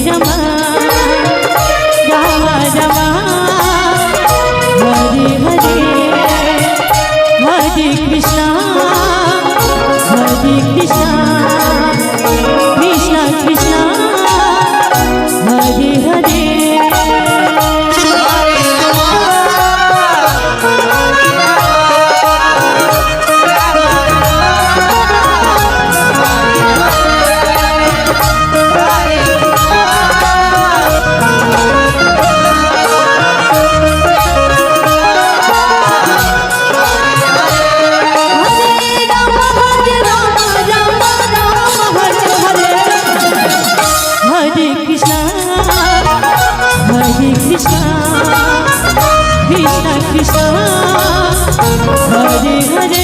Rama Ram Rama Hare Hare Hare Krishna Krishna Krishna Hare Hare Krishna Krishna Hare Hare Krishna Krishna Hare Hare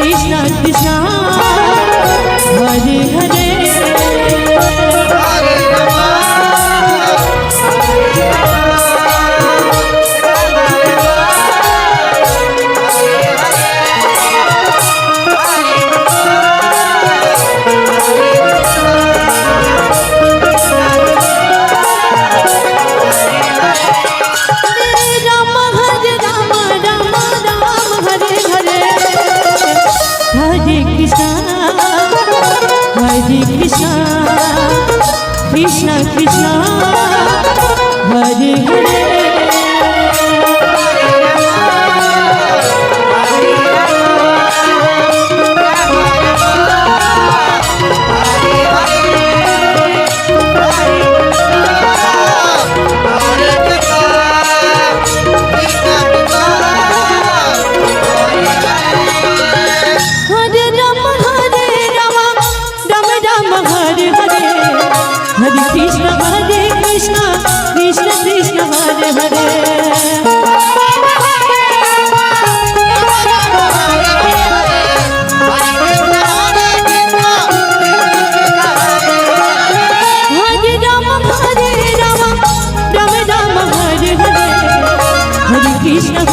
Krishna Krishna Hare Hare Krishna Krishna Krishna Hare Hare Krishna Hare Krishna Krishna Krishna Hare Hare Hare Krishna Krishna Krishna Hare Hare Hare Ram Ram Ram Hare Hare Hare Krishna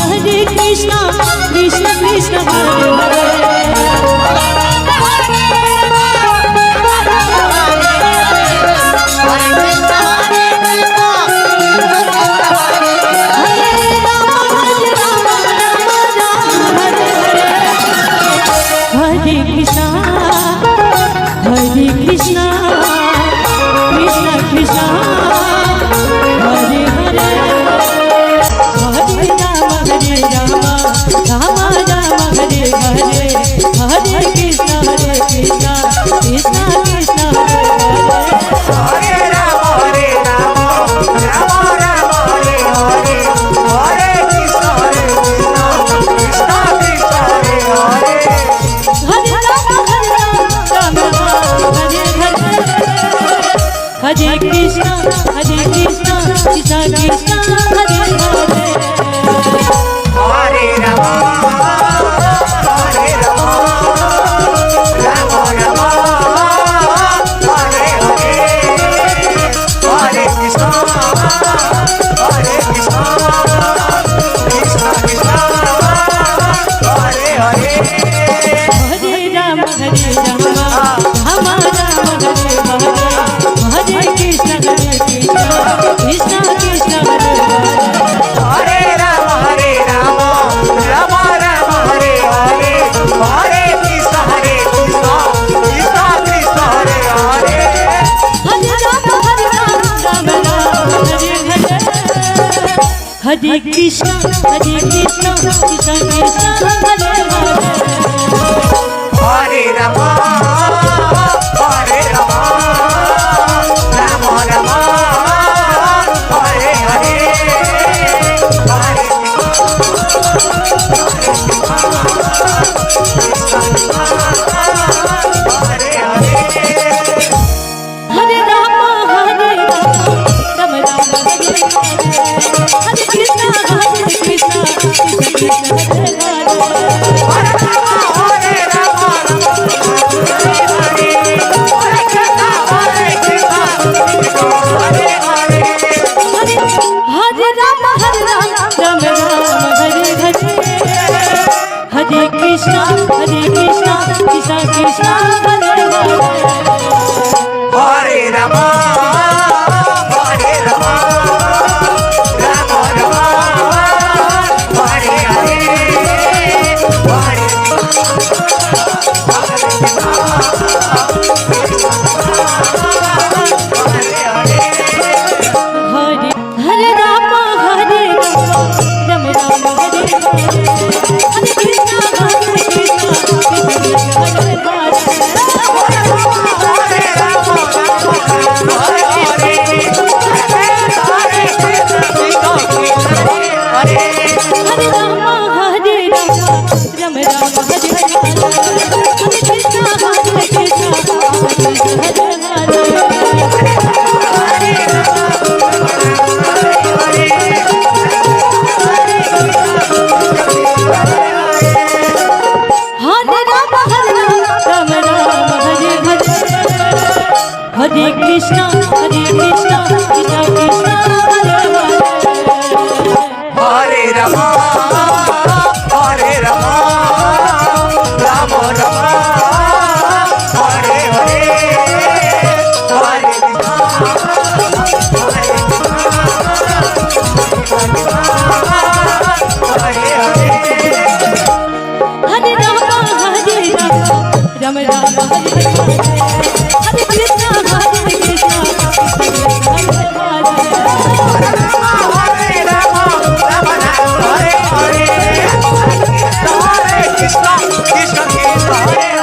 Krishna Krishna Hare Hare Ram Ram Ram Hare Hare Hare Krishna Krishna Krishna Hare Hare Hare Krishna Krishna Krishna Krishna Hare Hare Hare Ram Ram Ram Hare Hare Hare Krishna Krishna Krishna Hare Hare Hare Ram Ram Ram Hare Hare Hare Krishna Krishna Krishna Krishna Hare Krishna Krishna Krishna Hare Hare Hare Rama Hare Rama Rama Rama Hare Hare Hare Hare Rama Hare Rama Rama Rama Hare Hare Krishna Krishna Hare Hare Rama Rama Rama Hare Hare Hare Krishna Krishna Krishna Hare Hare Hare Rama Hare Rama Rama Rama Hare Hare Hare Hare Rama Hare Rama Rama Rama Hare Hare Hare Krishna Krishna Hare Hare Rama Hare Rama Rama Rama Hare Hare Hare Krishna Hare Krishna Krishna Krishna Hare Hare Hare Rama Hare Rama Rama Rama Hare Hare Hare Hare Rama Hare Rama Rama Rama Hare Hare Hare Krishna Krishna Hare Hare Rama Hare Rama Rama Rama Hare Hare Hare Krishna Krishna Hare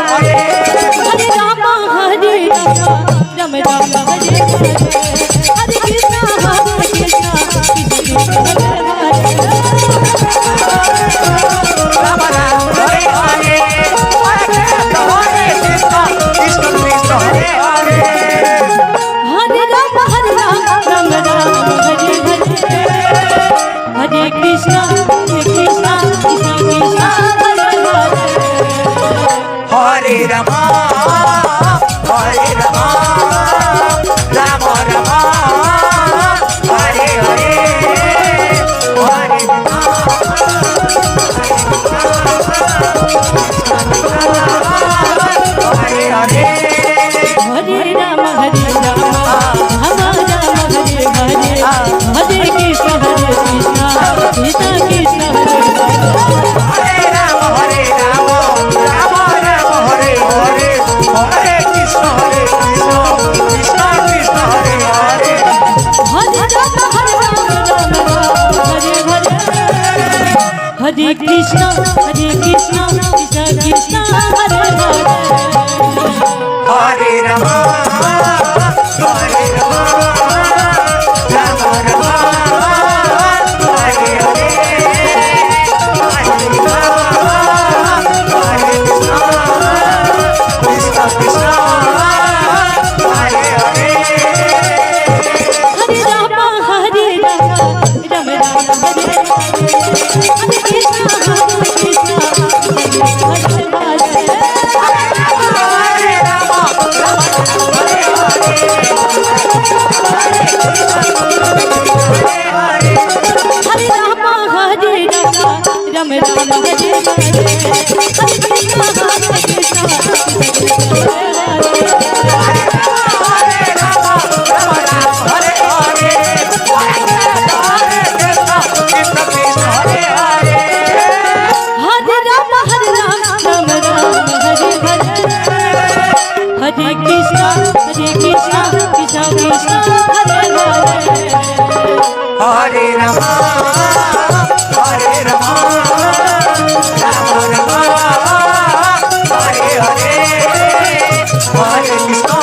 Rama Hare Rama Rama Rama Hare Hare Hare Krishna Krishna Krishna Hare Hare Hare Rama Hare Rama Rama Rama Hare Hare Hare Hare Hare Rama Hare Rama Rama Rama Hare Hare Hare Krishna Krishna Krishna Hare Hare Rama Hare Rama Rama Rama Hare Hare Hare Krishna Krishna Krishna Hare Hare Hare Rama Hare Rama Rama Rama Hare Hare Hare Krishna Krishna Krishna Hare Hare Hare Rama Hare Rama Rama Rama Hare Hare Hare Krishna Krishna Hare Hare Hare Rama Hare Rama Rama Rama Hare Hare Hare Krishna Krishna Hare Hare Hare Rama Hare Rama Rama Rama Hare Hare Hare Krishna Krishna Hare Rama Hare Rama Rama Rama Hare Hare Hare Krishna Krishna Krishna Hare Hare Hare Rama, Hare Rama, Rama Rama, Hare Hare, Hare Krishna,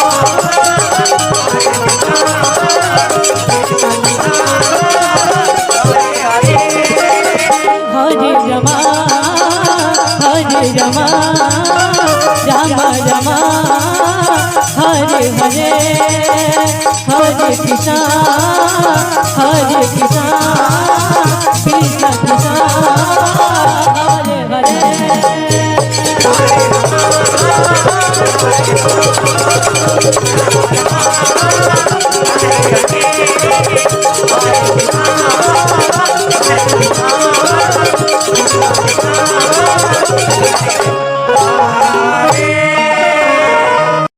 Hare Rama, Hare Rama, Rama Rama, Hare Hare, Hare Krishna, Hare Krishna, Krishna Krishna, Hare Hare.